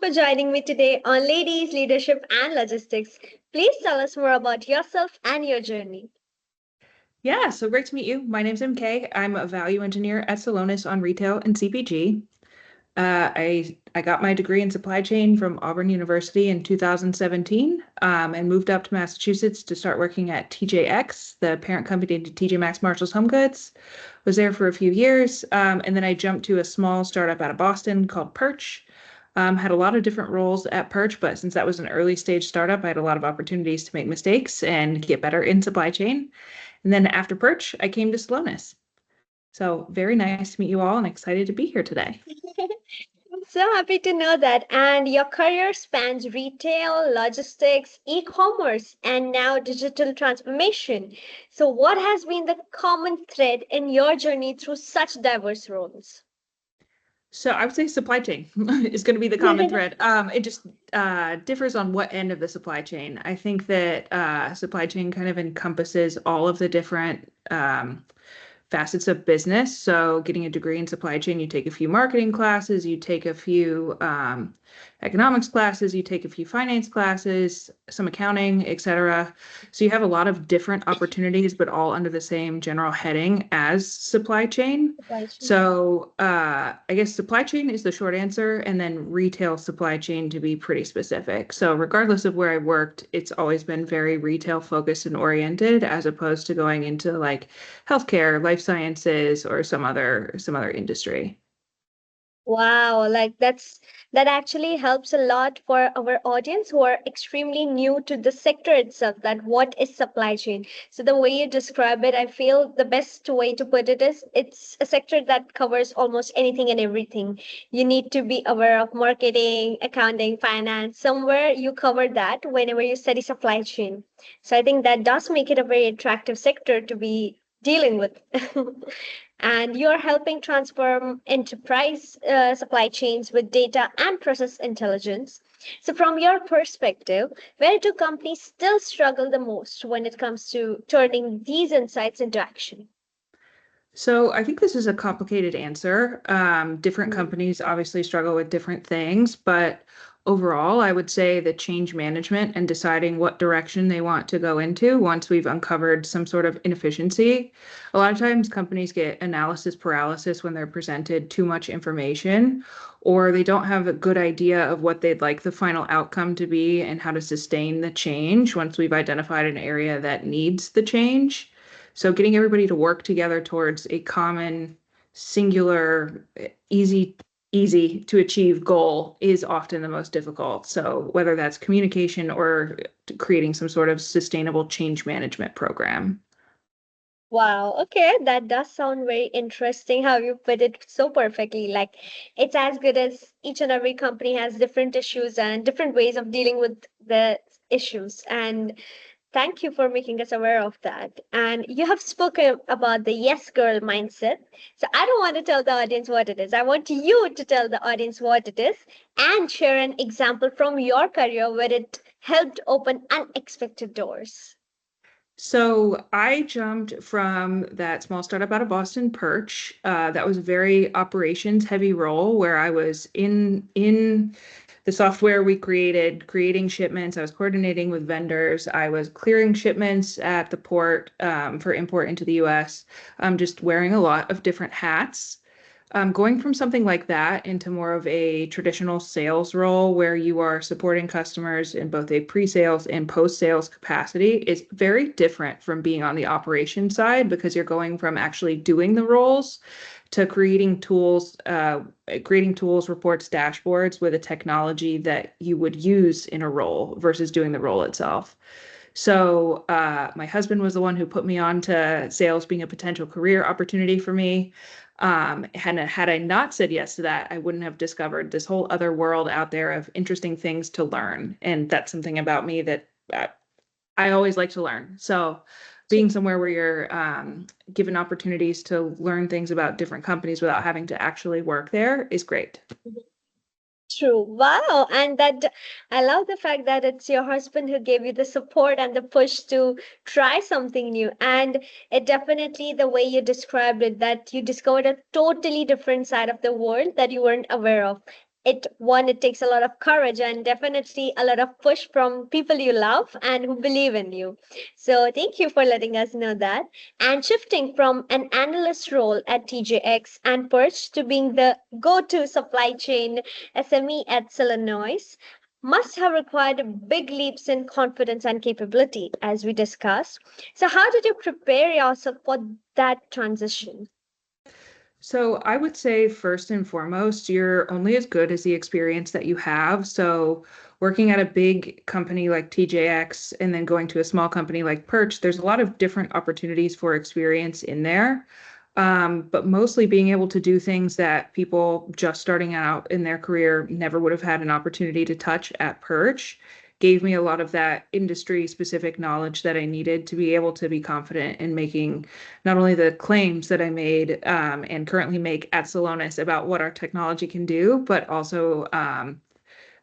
for joining me today on Ladies, Leadership and Logistics. Please tell us more about yourself and your journey. Yeah, so great to meet you. My name's MK. I'm a value engineer at Celonis on retail and CPG. I got my degree in supply chain from Auburn University in 2017 and moved up to Massachusetts to start working at TJX, the parent company to TJ Maxx Marshall's Home Goods. Was there for a few years, and then I jumped to a small startup out of Boston called Perch. Had a lot of different roles at Perch, but since that was an early stage startup, I had a lot of opportunities to make mistakes and get better in supply chain. And then after Perch, I came to Celonis. So very nice to meet you all and excited to be here today. I'm so happy to know that. And your career spans retail, logistics, e commerce, and now digital transformation. So, what has been the common thread in your journey through such diverse roles? So I would say supply chain is going to be the common thread. It just differs on what end of the supply chain. I think that supply chain kind of encompasses all of the different facets of business. So getting a degree in supply chain, you take a few marketing classes, you take a few economics classes, you take a few finance classes, some accounting, etc. So you have a lot of different opportunities, but all under the same general heading as supply chain. Supply chain. So I guess supply chain is the short answer, and then retail supply chain to be pretty specific. So regardless of where I worked, it's always been very retail focused and oriented, as opposed to going into like healthcare, life sciences, or some other industry. Wow, that actually helps a lot for our audience who are extremely new to the sector itself, that what is supply chain. So the way you describe it, I feel the best way to put it is it's a sector that covers almost anything and everything. You need to be aware of marketing, accounting, finance. Somewhere you cover that whenever you study supply chain. So I think that does make it a very attractive sector to be dealing with. And you're helping transform enterprise supply chains with data and process intelligence. So, from your perspective, where do companies still struggle the most when it comes to turning these insights into action? So I think this is a complicated answer. Different Mm. companies obviously struggle with different things, but overall, I would say the change management and deciding what direction they want to go into once we've uncovered some sort of inefficiency. A lot of times companies get analysis paralysis when they're presented too much information, or they don't have a good idea of what they'd like the final outcome to be and how to sustain the change once we've identified an area that needs the change. So getting everybody to work together towards a common, singular, easy to achieve goal is often the most difficult. So whether that's communication or creating some sort of sustainable change management program. Wow, okay, that does sound very interesting how you put it so perfectly. Like it's as good as each and every company has different issues and different ways of dealing with the issues. And thank you for making us aware of that. And you have spoken about the yes girl mindset. So I don't want to tell the audience what it is. I want you to tell the audience what it is and share an example from your career where it helped open unexpected doors. So I jumped from that small startup out of Boston, Perch. That was a very operations heavy role where I was in the software we created, creating shipments. I was coordinating with vendors. I was clearing shipments at the port for import into the US. Just wearing a lot of different hats. Going from something like that into more of a traditional sales role where you are supporting customers in both a pre-sales and post-sales capacity is very different from being on the operation side because you're going from actually doing the roles to creating tools, reports, dashboards with a technology that you would use in a role versus doing the role itself. So my husband was the one who put me on to sales being a potential career opportunity for me. Had I not said yes to that, I wouldn't have discovered this whole other world out there of interesting things to learn. And that's something about me that I always like to learn. So being somewhere where you're given opportunities to learn things about different companies without having to actually work there is great. True. Wow. And that I love the fact that it's your husband who gave you the support and the push to try something new. And it definitely, the way you described it, that you discovered a totally different side of the world that you weren't aware of. it takes a lot of courage and definitely a lot of push from people you love and who believe in you. So thank you for letting us know that. And shifting from an analyst role at TJX and Perch to being the go-to supply chain SME at Celonis must have required big leaps in confidence and capability, as we discussed. So how did you prepare yourself for that transition? So I would say first and foremost, you're only as good as the experience that you have. So working at a big company like TJX and then going to a small company like Perch, there's a lot of different opportunities for experience in there. But mostly being able to do things that people just starting out in their career never would have had an opportunity to touch at Perch gave me a lot of that industry specific knowledge that I needed to be able to be confident in making not only the claims that I made and currently make at Celonis about what our technology can do, but also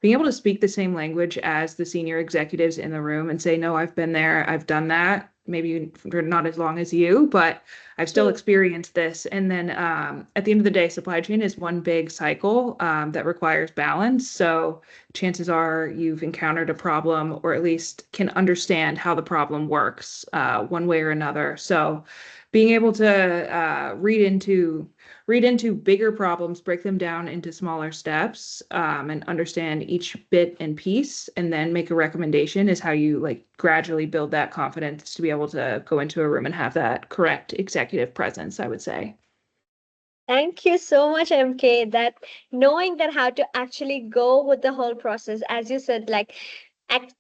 being able to speak the same language as the senior executives in the room and say, no, I've been there, I've done that. Maybe for not as long as you, but I've still True. experienced this. And then at the end of the day, supply chain is one big cycle that requires balance. So chances are you've encountered a problem or at least can understand how the problem works one way or another. So being able to read into bigger problems, break them down into smaller steps, and understand each bit and piece, and then make a recommendation is how you like gradually build that confidence to be able to go into a room and have that correct executive presence, I would say. Thank you so much, MK. That knowing that how to actually go with the whole process, as you said, like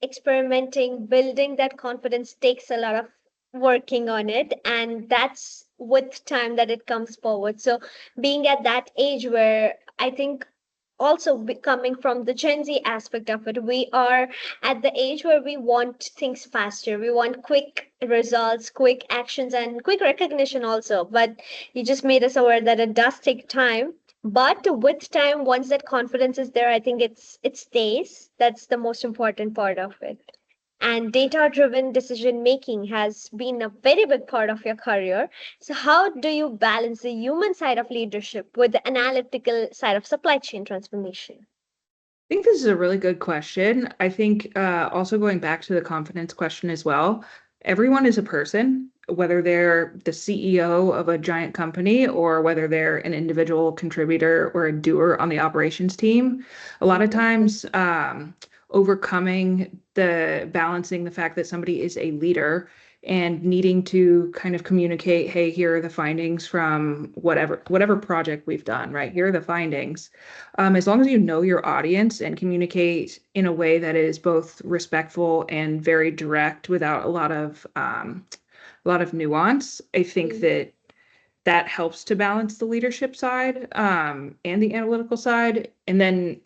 experimenting, building that confidence takes a lot of working on it, and that's with time that it comes forward. So being at that age where I think also coming from the Gen Z aspect of it, we are at the age where we want things faster. We want quick results, quick actions, and quick recognition also. But you just made us aware that it does take time. But with time, once that confidence is there, I think it stays. That's the most important part of it. And data driven decision making has been a very big part of your career. So, how do you balance the human side of leadership with the analytical side of supply chain transformation? I think this is a really good question. I think also going back to the confidence question as well, everyone is a person, whether they're the CEO of a giant company or whether they're an individual contributor or a doer on the operations team. A lot of Mhm. times, overcoming the balancing the fact that somebody is a leader and needing to kind of communicate, hey, here are the findings from whatever project we've done, right? Here are the findings as long as you know your audience and communicate in a way that is both respectful and very direct without a lot of nuance, I think Mm. that that helps to balance the leadership side and the analytical side. And then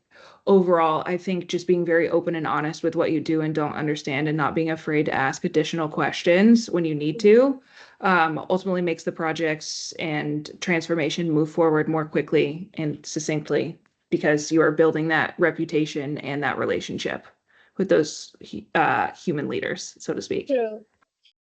overall, I think just being very open and honest with what you do and don't understand and not being afraid to ask additional questions when you need to ultimately makes the projects and transformation move forward more quickly and succinctly because you are building that reputation and that relationship with those human leaders, so to speak. True.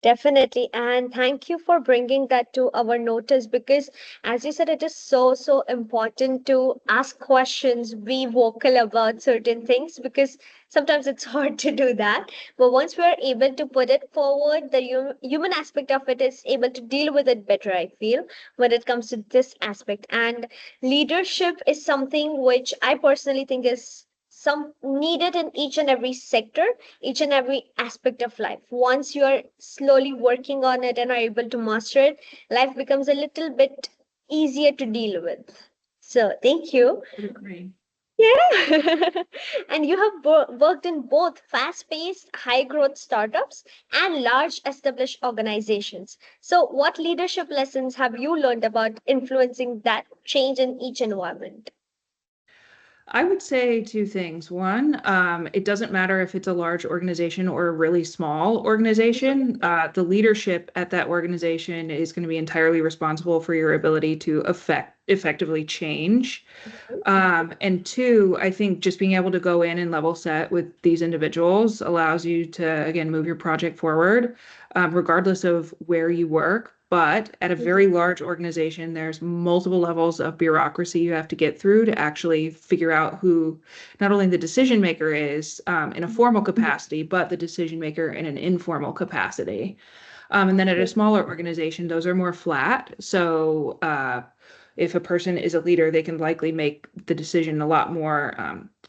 Definitely. And thank you for bringing that to our notice because, as you said, it is so important to ask questions, be vocal about certain things because sometimes it's hard to do that. But once we are able to put it forward, the human aspect of it is able to deal with it better, I feel, when it comes to this aspect. And leadership is something which I personally think is some needed in each and every sector, each and every aspect of life. Once you are slowly working on it and are able to master it, life becomes a little bit easier to deal with. So, thank you. I would agree. Yeah. And you have worked in both fast paced, high growth startups and large established organizations. So, what leadership lessons have you learned about influencing that change in each environment? I would say two things. One, it doesn't matter if it's a large organization or a really small organization. The leadership at that organization is going to be entirely responsible for your ability to effectively change. And two, I think just being able to go in and level set with these individuals allows you to, again, move your project forward, regardless of where you work. but at a very Mhm. large organization, there's multiple levels of bureaucracy you have to get through to actually figure out who not only the decision maker is in a formal capacity, but the decision maker in an informal capacity. And then at a smaller organization, those are more flat. So if a person is a leader, they can likely make the decision a lot more,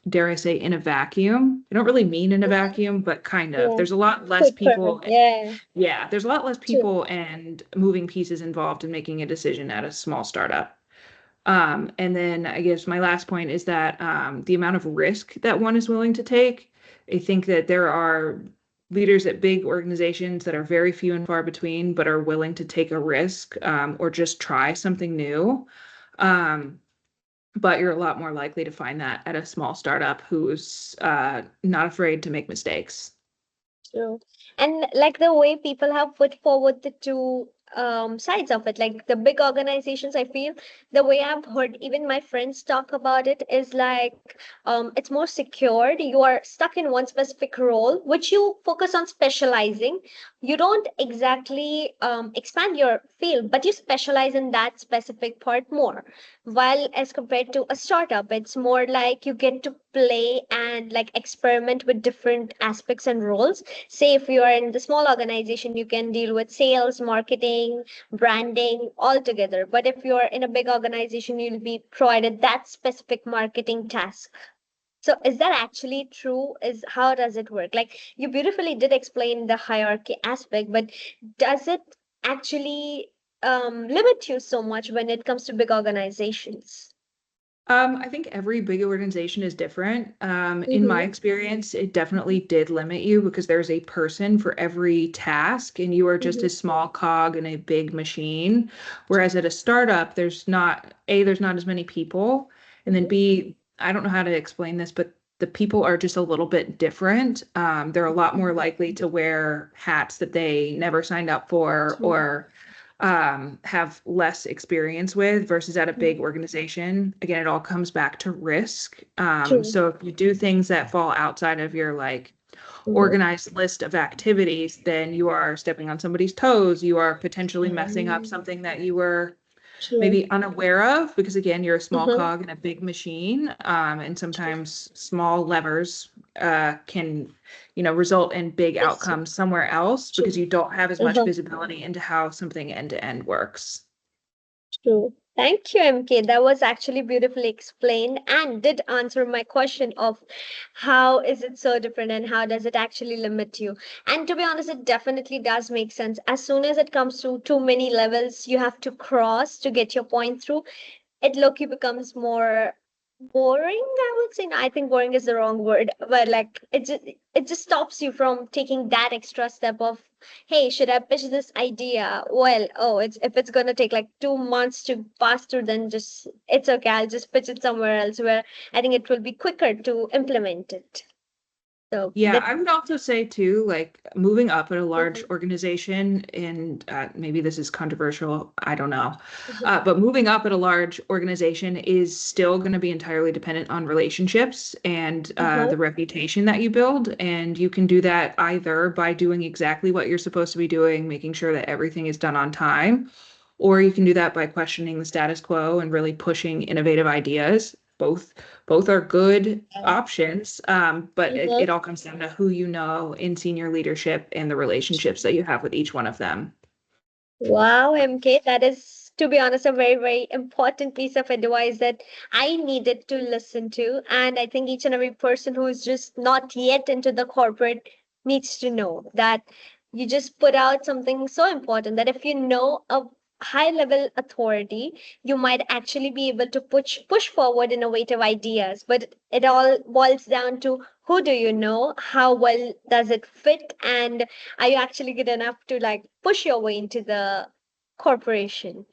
dare I say, in a vacuum. I don't really mean in a vacuum, but kind of. Yeah. There's a lot less Quicker. people. Yeah. Yeah, there's a lot less True. people and moving pieces involved in making a decision at a small startup. And then I guess my last point is that the amount of risk that one is willing to take. I think that there are leaders at big organizations that are very few and far between, but are willing to take a risk or just try something new. Um, but you're a lot more likely to find that at a small startup who's not afraid to make mistakes. True. And like the way people have put forward the two sides of it, like the big organizations, I feel the way I've heard even my friends talk about it is like it's more secured. You are stuck in one specific role, which you focus on specializing. You don't exactly expand your field, but you specialize in that specific part more. While as compared to a startup, it's more like you get to play and like experiment with different aspects and roles. Say if you are in the small organization, you can deal with sales, marketing, branding all together. But if you are in a big organization, you'll be provided that specific marketing task. So is that actually true? Is how does it work? Like you beautifully did explain the hierarchy aspect, but does it actually limit you so much when it comes to big organizations? I think every big organization is different. In my Mm-hmm. experience, it definitely did limit you because there's a person for every task, and you are just Mm-hmm. a small cog in a big machine. Whereas at a startup, there's not as many people, and then B, I don't know how to explain this, but the people are just a little bit different. They're a lot more likely to wear hats that they never signed up for True. or have less experience with versus at a big Mhm. organization. Again, it all comes back to risk. True. So if you do things that fall outside of your like Mm-hmm. organized list of activities, then you are stepping on somebody's toes. You are potentially messing up Um, something that you were True. maybe unaware of because again, you're a small Uh-huh. cog in a big machine. And sometimes small levers can, result in big Yes, outcomes somewhere else because true. you don't have as much Uh-huh. visibility into how something end to end works. True. Thank you, MK. That was actually beautifully explained and did answer my question of how is it so different and how does it actually limit you. And to be honest, it definitely does make sense. As soon as it comes to too many levels you have to cross to get your point through, it low-key becomes more boring, I would say. No, I think boring is the wrong word, but like it just stops you from taking that extra step of, hey, should I pitch this idea? Well, oh, it's if it's gonna take like 2 months to pass through, then just it's okay. I'll just pitch it somewhere else where I think it will be quicker to implement it. So Yeah, that I would also say too, like moving up at a large organization, and maybe this is controversial, I don't know. But moving up at a large organization is still going to be entirely dependent on relationships and uh-huh. the reputation that you build. And you can do that either by doing exactly what you're supposed to be doing, making sure that everything is done on time, or you can do that by questioning the status quo and really pushing innovative ideas. Both are good options, but it Uh-huh. all comes down to who you know in senior leadership and the relationships that you have with each one of them. Wow, MK, that is, to be honest, a very, very important piece of advice that I needed to listen to. And I think each and every person who is just not yet into the corporate needs to know that you just put out something so important that if you know a high level authority, you might actually be able to push forward innovative ideas. But it all boils down to who do you know, how well does it fit, and are you actually good enough to like push your way into the corporation?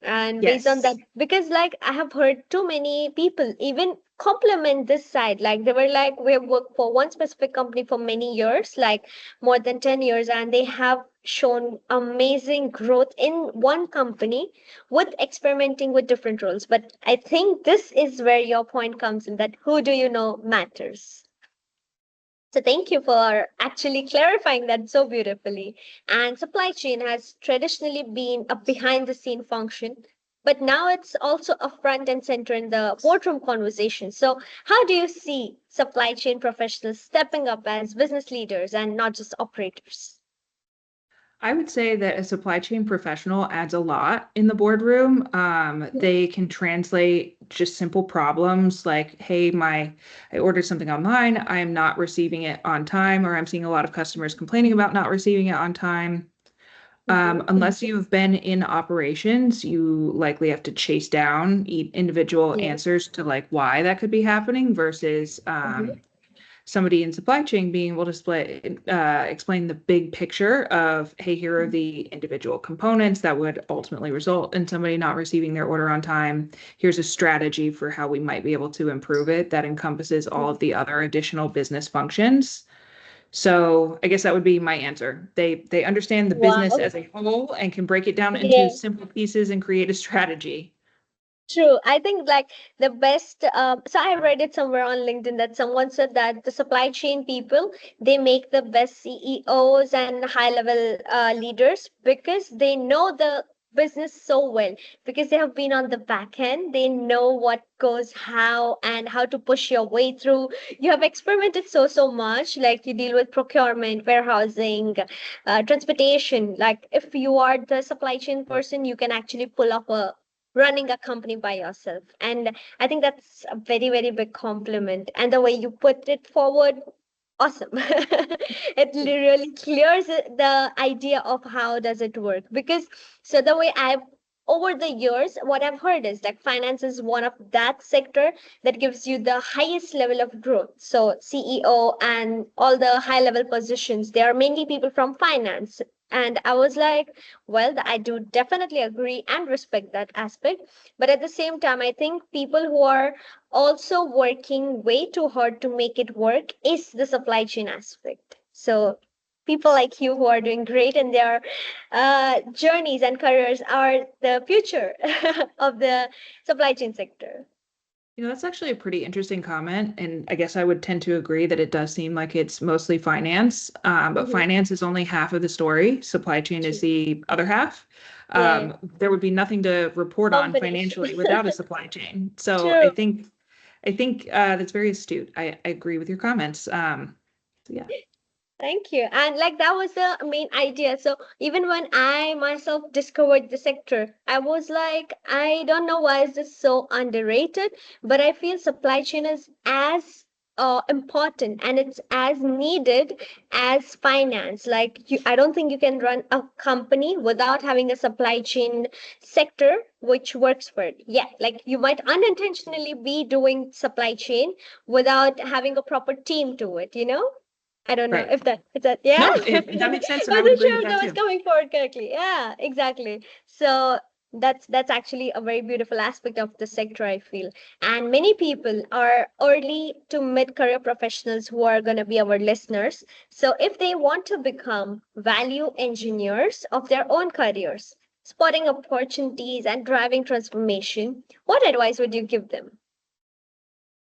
And based on that, Yes. because like I have heard too many people even compliment this side, like they were like, we have worked for one specific company for many years, like more than 10 years, and they have shown amazing growth in one company with experimenting with different roles. But I think this is where your point comes in, that who do you know matters. So thank you for actually clarifying that so beautifully. And supply chain has traditionally been a behind the scene function, but now it's also a front and center in the boardroom conversation. So how do you see supply chain professionals stepping up as business leaders and not just operators? I would say that a supply chain professional adds a lot in the boardroom. They can translate just simple problems like, hey, I ordered something online, I am not receiving it on time, or I'm seeing a lot of customers complaining about not receiving it on time. Mhm, Unless you've been in operations, you likely have to chase down individual yes. answers to like why that could be happening versus Mhm, somebody in supply chain being able to explain the big picture of, hey, here are the individual components that would ultimately result in somebody not receiving their order on time. Here's a strategy for how we might be able to improve it that encompasses all mhm. of the other additional business functions. So I guess that would be my answer. They understand the business Wow. as a whole and can break it down into Yeah. simple pieces and create a strategy. True. I think like the best, so I read it somewhere on LinkedIn that someone said that the supply chain people, they make the best CEOs and high level leaders because they know the business so well, because they have been on the back end. They know what goes how and how to push your way through. You have experimented so much, like you deal with procurement, warehousing, transportation. Like if you are the supply chain person, you can actually pull off a running a company by yourself. And I think that's a very big compliment. And the way you put it forward, awesome. It really clears the idea of how does it work. Because so the way I've over the years, what I've heard is like finance is one of that sector that gives you the highest level of growth. So CEO and all the high level positions, they are mainly people from finance. And I was like, well, I do definitely agree and respect that aspect. But at the same time, I think people who are also working way too hard to make it work is the supply chain aspect. So people like you who are doing great in their journeys and careers are the future of the supply chain sector. That's actually a pretty interesting comment. And I guess I would tend to agree that it does seem like it's mostly finance, but Mhm. finance is only half of the story. Supply chain is True. the other half. Yeah. There would be nothing to report on Combination. financially without a supply chain. So True. I think that's very astute. I agree with your comments. So yeah. Thank you. And like that was the main idea. So even when I myself discovered the sector, I was like, I don't know why is this so underrated, but I feel supply chain is as important and it's as needed as finance. Like you, I don't think you can run a company without having a supply chain sector which works for it. Yeah, like you might unintentionally be doing supply chain without having a proper team to it, you know? I don't know Right. if that, yeah. No, that makes sense, I and I would wasn't agree sure with if that that was too. coming forward correctly. Yeah, exactly. So that's actually a very beautiful aspect of the sector, I feel. And many people are early to mid-career professionals who are going to be our listeners. So if they want to become value engineers of their own careers, spotting opportunities and driving transformation, what advice would you give them?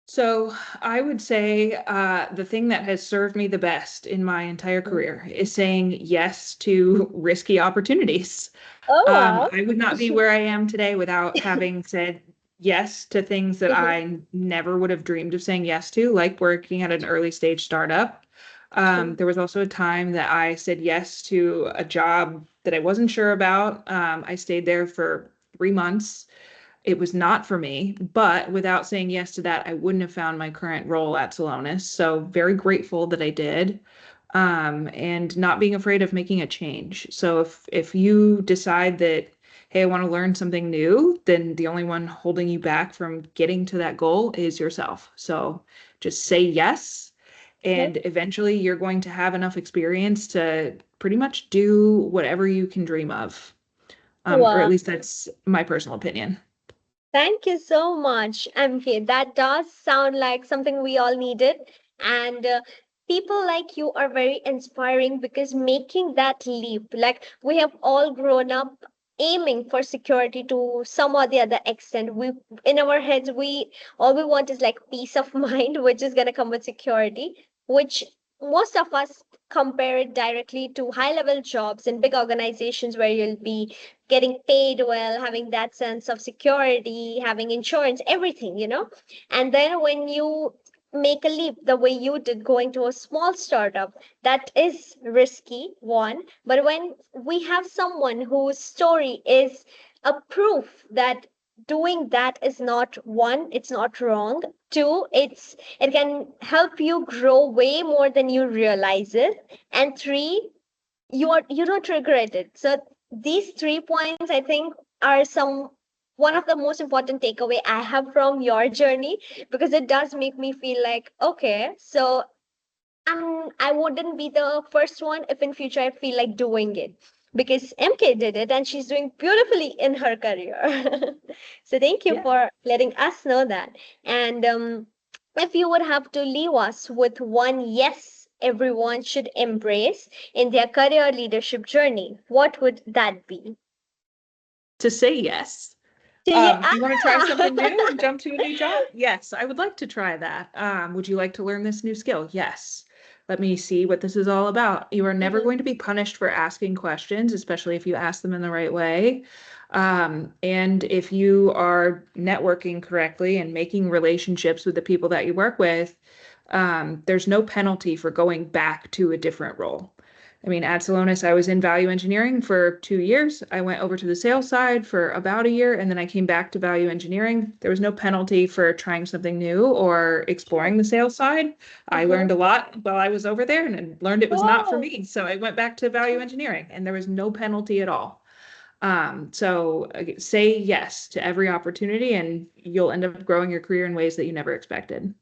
So I would say the thing that has served me the best in my entire Mm. career is saying yes to risky opportunities. Oh, wow. I would not be where I am today without having said yes to things that I never would have dreamed of saying yes to, like working at an early stage startup. True. There was also a time that I said yes to a job that I wasn't sure about. I stayed there for 3 months. It was not for me, but without saying yes to that, I wouldn't have found my current role at Celonis. So very grateful that I did. And not being afraid of making a change. So if you decide that, hey, I want to learn something new, then the only one holding you back from getting to that goal is yourself. So just say yes, and eventually you're going to have enough experience to pretty much do whatever you can dream of. Or at Wow. least that's my personal opinion. Thank you so much, MK. That does sound like something we all needed. And people like you are very inspiring because making that leap, like we have all grown up aiming for security to some or the other extent. We in our heads, we all we want is like peace of mind, which is gonna come with security, which most of us compare it directly to high level jobs in big organizations where you'll be getting paid well, having that sense of security, having insurance, everything, And then when you make a leap the way you did, going to a small startup, that is risky, one. But when we have someone whose story is a proof that doing that is not, one, it's not wrong, two, it can help you grow way more than you realize it, and three, you don't regret it. So these 3 points, I think, are some one of the most important takeaway I have from your journey, because it does make me feel like, okay, so I wouldn't be the first one if in future I feel like doing it, because MK did it and she's doing beautifully in her career. So thank you Yeah. for letting us know that. And if you would have to leave us with one yes everyone should embrace in their career leadership journey, what would that be? To say yes. To you, Do you want to try something new and ah! jump to a new job? Yes, I would like to try that. Would you like to learn this new skill? Yes. Let me see what this is all about. You are never Mhm. going to be punished for asking questions, especially if you ask them in the right way. And if you are networking correctly and making relationships with the people that you work with, there's no penalty for going back to a different role. I mean, at Celonis, I was in value engineering for 2 years. I went over to the sales side for about a year, and then I came back to value engineering. There was no penalty for trying something new or Sure. exploring the sales side. I Uh-huh. learned a lot while I was over there and learned it was not for Oh, me. So I went back to value engineering, and there was no penalty at all. So say yes to every opportunity, and you'll end up growing your career in ways that you never expected.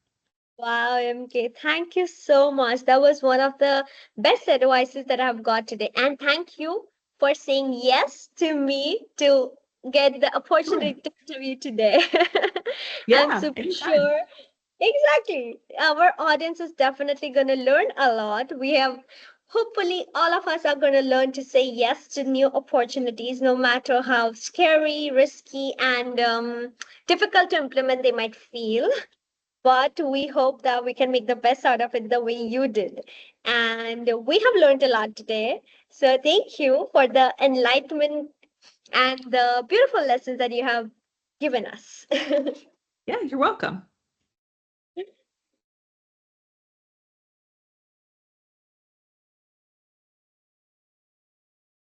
wow, MK, thank you so much. That was one of the best advices that I've got today. And thank you for saying yes to me to get the Sure. opportunity to interview today. I'm Yeah, super anytime. sure. Exactly. Our audience is definitely going to learn a lot. We have, hopefully, all of us are going to learn to say yes to new opportunities, no matter how scary, risky, and difficult to implement they might feel. But we hope that we can make the best out of it the way you did. And we have learned a lot today. So thank you for the enlightenment and the beautiful lessons that you have given us. Yeah, you're welcome.